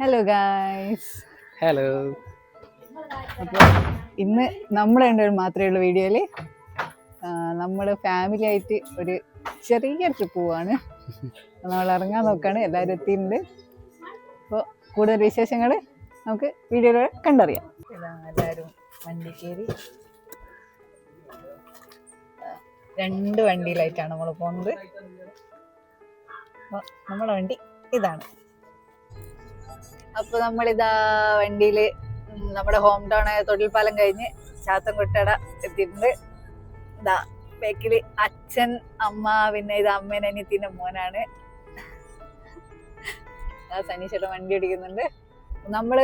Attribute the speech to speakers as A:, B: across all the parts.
A: Hello guys.
B: Hello.
A: അപ്പോൾ ഇന്ന് നമ്മൾ രണ്ടുപേരും മാത്രമേ ഉള്ളൂ വീഡിയോയിൽ. നമ്മൾ ഫാമിലി ആയിട്ട് ഒരു ചെറിയ ട്രിപ്പ് പോവാണ്. നമ്മൾ ഇറങ്ങാൻ നോക്കാണ്. എല്ലാവരും എത്തിയിട്ടുണ്ട്. അപ്പോൾ കൂടുതൽ വിശേഷങ്ങൾ നമുക്ക് വീഡിയോയിലൂടെ കണ്ടറിയാം. എല്ലാവരും വണ്ടി കയറി. 2 വണ്ടിയിലായിട്ടാണ് നമ്മൾ പോകുന്നത്. അപ്പോൾ നമ്മുടെ വണ്ടി ഇതാണ്. അപ്പോൾ നമ്മളിതാ വണ്ടിയിൽ നമ്മുടെ ഹോം ടൗൺ ആയ തൊട്ടിൽപ്പാലം കഴിഞ്ഞ് ചാത്തൻകുട്ടട എത്തിയിട്ടുണ്ട്. ഇതാ ബാക്കിൽ അച്ഛൻ, അമ്മ, പിന്നെ ഇത് അമ്മേനെ അനിയത്തിൻ്റെ മോനാണ്. സനീഷേട്ടൻ വണ്ടി ഓടിക്കുന്നുണ്ട്. നമ്മൾ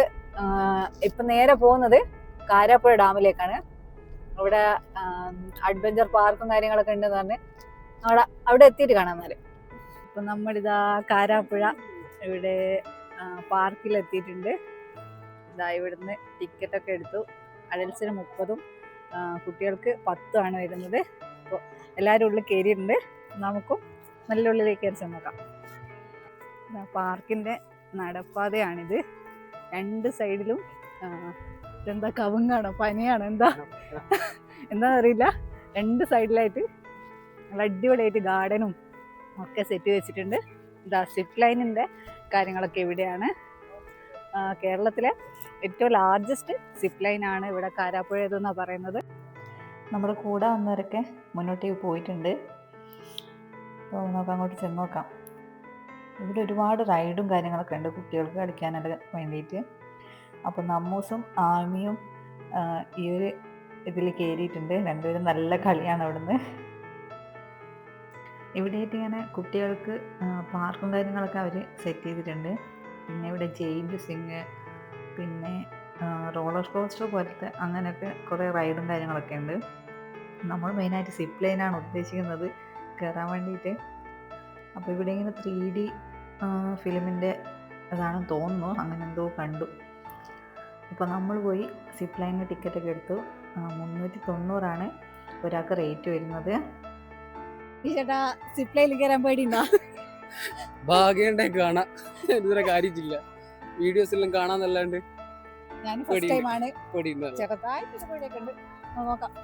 A: ഇപ്പം നേരെ പോകുന്നത് കാരാപ്പുഴ ഡാമിലേക്കാണ്. അവിടെ അഡ്വഞ്ചർ പാർക്കും കാര്യങ്ങളൊക്കെ ഉണ്ടെന്ന് പറഞ്ഞ് അവിടെ എത്തിയിട്ട് കാണാൻ. എന്നാല് അപ്പം നമ്മളിതാ കാരാപ്പുഴ ഇവിടെ പാർക്കിലെത്തിയിട്ടുണ്ട്. ഇതാ ഇവിടുന്ന് ടിക്കറ്റൊക്കെ എടുത്തു. അഡൽസിന് 30ഉം കുട്ടികൾക്ക് 10ഉമാണ് വരുന്നത്. അപ്പോൾ എല്ലാവരും ഉള്ളിൽ കയറിയിട്ടുണ്ട്. നമുക്കും നല്ല ഉള്ളിലേക്ക് കയറി ചെന്നോക്കാം. പാർക്കിൻ്റെ നടപ്പാതയാണിത്. 2 സൈഡിലും ഇതെന്താ കവുങ്ങാണോ പനയാണോ എന്താണെന്ന് അറിയില്ല. 2 സൈഡിലായിട്ട് നല്ല അടിപൊളിയായിട്ട് ഗാർഡനും ഒക്കെ സെറ്റ് വെച്ചിട്ടുണ്ട്. ഇതാ സിപ്പ് ലൈനിൻ്റെ കാര്യങ്ങളൊക്കെ ഇവിടെയാണ്. കേരളത്തിലെ ഏറ്റവും ലാർജസ്റ്റ് സിപ്പ് ലൈനാണ് ഇവിടെ കാരാപ്പുഴയെന്നാണ് പറയുന്നത്. നമ്മുടെ കൂടെ വന്നവരൊക്കെ മുന്നോട്ടേക്ക് പോയിട്ടുണ്ട്. അപ്പോൾ നമുക്ക് അങ്ങോട്ട് ചെന്ന് നോക്കാം. ഇവിടെ ഒരുപാട് റൈഡും കാര്യങ്ങളൊക്കെ ഉണ്ട് കുട്ടികൾക്ക് കളിക്കാനൊക്കെ വേണ്ടിയിട്ട്. അപ്പോൾ നമ്മൂസും ആമിയും ഈ ഒരു ഇതിൽ കയറിയിട്ടുണ്ട്. രണ്ടുപേരും നല്ല കളിയാണ് അവിടുന്ന്. ഇവിടെയായിട്ട് ഇങ്ങനെ കുട്ടികൾക്ക് പാർക്കും കാര്യങ്ങളൊക്കെ അവർ സെറ്റ് ചെയ്തിട്ടുണ്ട്. പിന്നെ ഇവിടെ ജെയിൻറ്റ് സിങ്, പിന്നെ റോളർ കോസ്റ്റർ പോലത്തെ അങ്ങനെയൊക്കെ കുറേ റൈഡും കാര്യങ്ങളൊക്കെ ഉണ്ട്. നമ്മൾ മെയിനായിട്ട് സിപ്പ് ലൈനാണ് ഉദ്ദേശിക്കുന്നത് കയറാൻ വേണ്ടിയിട്ട്. അപ്പോൾ ഇവിടെ ഇങ്ങനെ 3D ഫിലിമിൻ്റെ ഇതാണെന്ന് തോന്നുന്നു, അങ്ങനെ എന്തോ കണ്ടു. അപ്പോൾ നമ്മൾ പോയി സിപ്പ് ലൈനിന് ടിക്കറ്റൊക്കെ എടുത്തു. 390 ഒരാൾക്ക് റേറ്റ് വരുന്നത്. ചേട്ടാ സിപ്പ് ലൈനിൽ കയറാൻ പേടിയുണ്ടോ?
B: ഭാഗ്യണ്ടേ കാണാൻ, ഇതുവരെ കാര്യമില്ല. വീഡിയോസ് എല്ലാം കാണാന്നല്ലാണ്ട്
A: ഞാൻ ഫസ്റ്റ് ടൈമാണ്. ചെറുതായിട്ട് പേടിയൊക്കെ ഉണ്ട്. നോക്കാം.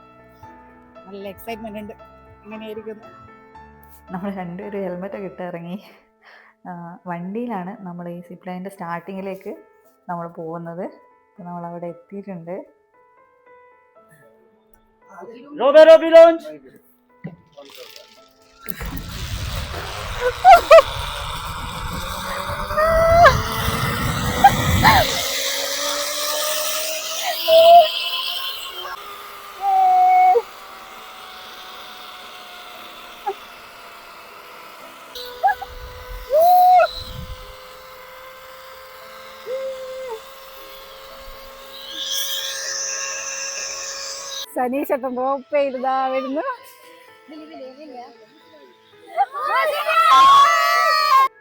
A: നല്ല എക്സൈറ്റ്മെന്റ് ഉണ്ട്. എങ്ങനെയായിരിക്കും? നമ്മൾ രണ്ടുപേരും ഹെൽമെറ്റൊക്കെ ഇട്ട് ഇറങ്ങി. വണ്ടിയിലാണ് നമ്മൾ ഈ സിപ്പ് ലൈനിൻ്റെ സ്റ്റാർട്ടിങ്ങിലേക്ക് നമ്മൾ പോകുന്നത്. അപ്പോൾ നമ്മൾ അവിടെ എത്തിയിട്ടുണ്ട്. സനീഷേട്ടൻ ഡ്രോപ്പ് ചെയ്തതാ വരുന്നു.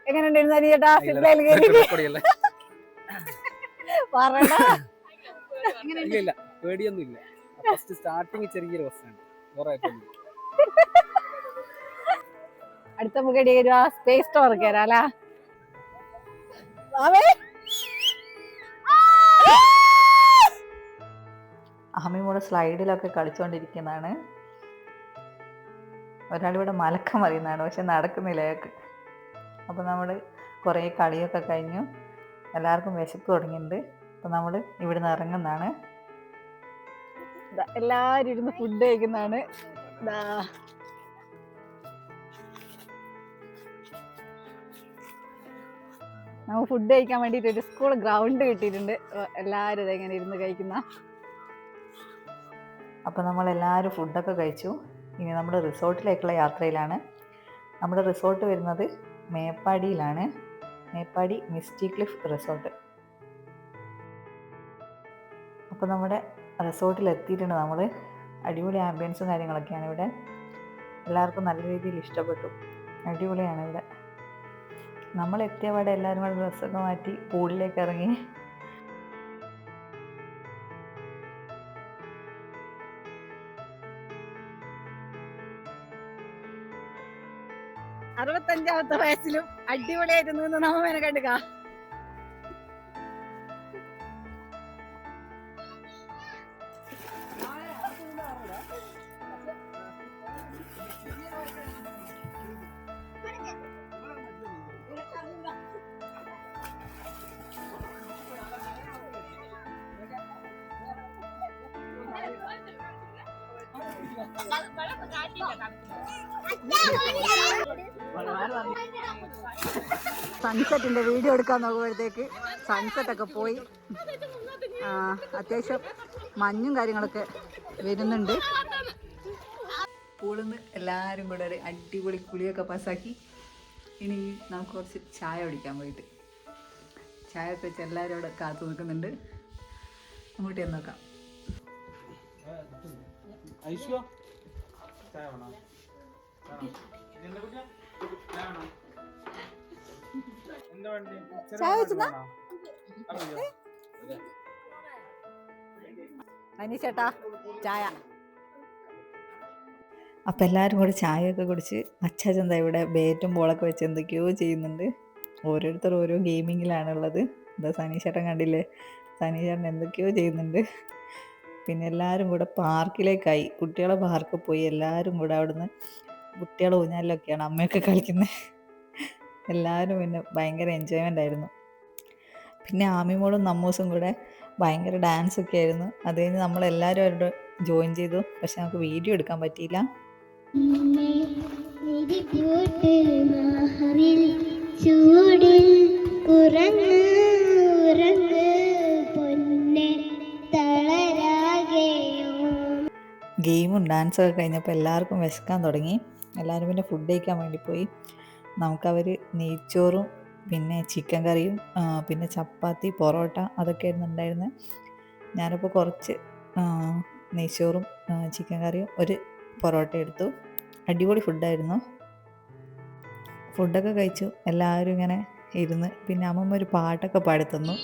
A: എങ്ങനെയുണ്ടായിരുന്നു സനീഷേട്ടാ സിപ്പ് ലൈനിൽ കയറിയിട്ട്?
B: ഇല്ല, പേടിയൊന്നുമില്ല. ഫസ്റ്റ് സ്റ്റാർട്ടിങ് ചെറിയൊരു പ്രശ്നമാണ്.
A: അടുത്ത മുഖടി സ്പേസ് സ്റ്റോർ കയറാലാ. അമ്മയുടെ സ്ലൈഡിലൊക്കെ കളിച്ചുകൊണ്ടിരിക്കുന്നതാണ്. ഒരാളിവിടെ മലക്കം അറിയുന്നതാണ്, പക്ഷെ നടക്കുന്നില്ല അയാൾക്ക്. അപ്പോൾ നമ്മൾ കുറേ കളിയൊക്കെ കഴിഞ്ഞു. എല്ലാവർക്കും വിശപ്പ് തുടങ്ങിയിട്ടുണ്ട്. അപ്പോൾ നമ്മൾ ഇവിടുന്ന് ഇറങ്ങുന്നതാണ്. എല്ലാവരും ഇരുന്ന് ഫുഡ് കഴിക്കുന്നതാണ്. നമുക്ക് ഫുഡ് കഴിക്കാൻ വേണ്ടിയിട്ട് ഒരു സ്കൂൾ ഗ്രൗണ്ട് കിട്ടിയിട്ടുണ്ട്. എല്ലാവരും ഇതെങ്ങനെ ഇരുന്ന് കഴിക്കുന്ന. അപ്പോൾ നമ്മളെല്ലാവരും ഫുഡൊക്കെ കഴിച്ചു. ഇനി നമ്മൾ റിസോർട്ടിലേക്കുള്ള യാത്രയിലാണ്. നമ്മുടെ റിസോർട്ട് വരുന്നത് മേപ്പാടിയിലാണ്. Meppadi misty cliff resort. അപ്പോൾ നമ്മുടെ റിസോർട്ടിൽ എത്തിയിട്ടുണ്ട് നമ്മൾ. അടിപൊളി ആംബിയൻസും കാര്യങ്ങളൊക്കെയാണ് ഇവിടെ. എല്ലാവർക്കും നല്ല രീതിയിൽ ഇഷ്ടപ്പെട്ടു. അടിപൊളിയാണ് ഇവിടെ. നമ്മൾ എത്തിയ പാടെ എല്ലാവരും കൂടെ ഡ്രസ്സൊക്കെ മാറ്റി പൂളിലേക്ക് ഇറങ്ങി. 65ാമത്തെ വയസ്സിലും അടിപൊളിയായിട്ട് നിന്ന് നമ്മനെ കണ്ടുക. സൺസെറ്റിന്റെ വീഡിയോ എടുക്കാൻ നോക്കുമ്പോഴത്തേക്ക് സൺസെറ്റ് ഒക്കെ പോയി. അത്യാവശ്യം മഞ്ഞും കാര്യങ്ങളൊക്കെ വരുന്നുണ്ട്. സ്കൂളിൽ നിന്ന് എല്ലാവരും കൂടെ ഒരു അടിപൊളി കുളിയൊക്കെ പാസ്സാക്കി ഇനി നമുക്ക് കുറച്ച് ചായ കുടിക്കാൻ പോയിട്ട് ചായ ഒക്കെ വെച്ച് എല്ലാവരും അവിടെ കാത്തു നിൽക്കുന്നുണ്ട്. അങ്ങോട്ട് ചെന്ന് നോക്കാം. ചായ വെച്ചാ ചേട്ടാ ചായ. അപ്പം എല്ലാവരും കൂടെ ചായയൊക്കെ കുടിച്ച് അച്ചാച്ചന്താ ഇവിടെ ബാറ്റും ബോളൊക്കെ വെച്ച് എന്തൊക്കെയോ ചെയ്യുന്നുണ്ട്. ഓരോരുത്തർ ഓരോ ഗെയിമിങ്ങിലാണുള്ളത്. എന്താ സനീഷേട്ടൻ കണ്ടില്ലേ, സനീഷേട്ടൻ എന്തൊക്കെയോ ചെയ്യുന്നുണ്ട്. പിന്നെ എല്ലാവരും കൂടെ പാർക്കിലേക്കായി, കുട്ടികളെ പാർക്കിൽ പോയി എല്ലാവരും കൂടെ അവിടുന്ന് കുട്ടികളെ ഊഞ്ഞാലിലൊക്കെയാണ് അമ്മയൊക്കെ കളിക്കുന്നത്. എല്ലാവരും പിന്നെ ഭയങ്കര എൻജോയ്മെൻ്റ് ആയിരുന്നു. പിന്നെ ആമിമോളും നമ്മൂസും കൂടെ ഭയങ്കര ഡാൻസൊക്കെ ആയിരുന്നു. അത് കഴിഞ്ഞ് നമ്മളെല്ലാവരും അവരുടെ ജോയിൻ ചെയ്തു. പക്ഷെ നമുക്ക് വീഡിയോ എടുക്കാൻ പറ്റിയില്ല. ഗെയിമും ഡാൻസൊക്കെ കഴിഞ്ഞപ്പോൾ എല്ലാവർക്കും വിശക്കാൻ തുടങ്ങി. എല്ലാവരും പിന്നെ ഫുഡ് കഴിക്കാൻ വേണ്ടി പോയി. നമുക്കവർ നെയ്ച്ചോറും പിന്നെ ചിക്കൻ കറിയും പിന്നെ ചപ്പാത്തി പൊറോട്ട അതൊക്കെയായിരുന്നു ഉണ്ടായിരുന്നത്. ഞാനിപ്പോൾ കുറച്ച് നെയ്ച്ചോറും ചിക്കൻ കറിയും ഒരു പൊറോട്ട എടുത്തു. അടിപൊളി ഫുഡായിരുന്നു. ഫുഡൊക്കെ കഴിച്ചു. എല്ലാവരും ഇങ്ങനെ ഇരുന്ന് പിന്നെ അമ്മമ്മ ഒരു പാട്ടൊക്കെ പാടിത്തന്നു.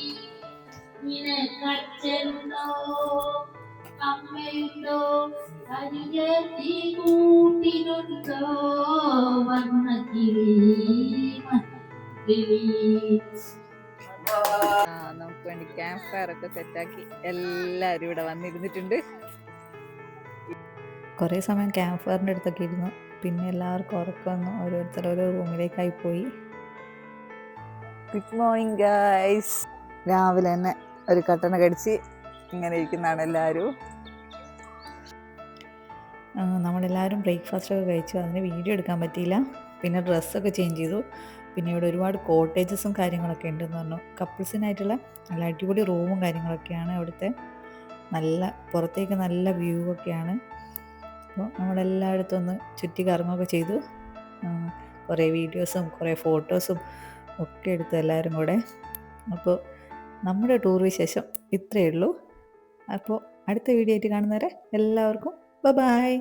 A: നമുക്ക് വേണ്ടി ക്യാമ്പ് ഫയർ ഒക്കെ സെറ്റാക്കി എല്ലാവരും ഇവിടെ വന്നിരുന്നിട്ടുണ്ട്. കുറേ സമയം ക്യാമ്പ് ഫയറിൻ്റെ അടുത്തൊക്കെ ഇരുന്നു. പിന്നെ എല്ലാവർക്കും ഉറക്കം വന്നു. ഓരോരുത്തർ ഓരോ റൂമിലേക്കായി പോയി. Good morning guys. രാവിലെ തന്നെ ഒരു കട്ടന കടിച്ച് ഇങ്ങനെ ഇരിക്കുന്നതാണ് എല്ലാവരും. നമ്മളെല്ലാവരും ബ്രേക്ക്ഫാസ്റ്റൊക്കെ കഴിച്ചു. അതിന് വീഡിയോ എടുക്കാൻ പറ്റിയില്ല. പിന്നെ ഡ്രസ്സൊക്കെ ചേഞ്ച് ചെയ്തു. പിന്നെ ഇവിടെ ഒരുപാട് കോട്ടേജസും കാര്യങ്ങളൊക്കെ ഉണ്ടെന്ന് പറഞ്ഞു. കപ്പിൾസിനായിട്ടുള്ള നല്ല അടിപൊളി റൂമും കാര്യങ്ങളൊക്കെയാണ് അവിടുത്തെ. നല്ല പുറത്തേക്ക് നല്ല വ്യൂ ഒക്കെയാണ്. അപ്പോൾ നമ്മളെല്ലായിടത്തും ഒന്ന് ചുറ്റി കറങ്ങുകയൊക്കെ ചെയ്തു. കുറേ വീഡിയോസും കുറേ ഫോട്ടോസും ഒക്കെ എടുത്തു എല്ലാവരും കൂടെ. അപ്പോൾ നമ്മുടെ ടൂർ വിശേഷം ഇത്രയേ ഉള്ളൂ. അപ്പോൾ അടുത്ത വീഡിയോ ആയിട്ട് കാണുന്നവരെ എല്ലാവർക്കും ബൈ.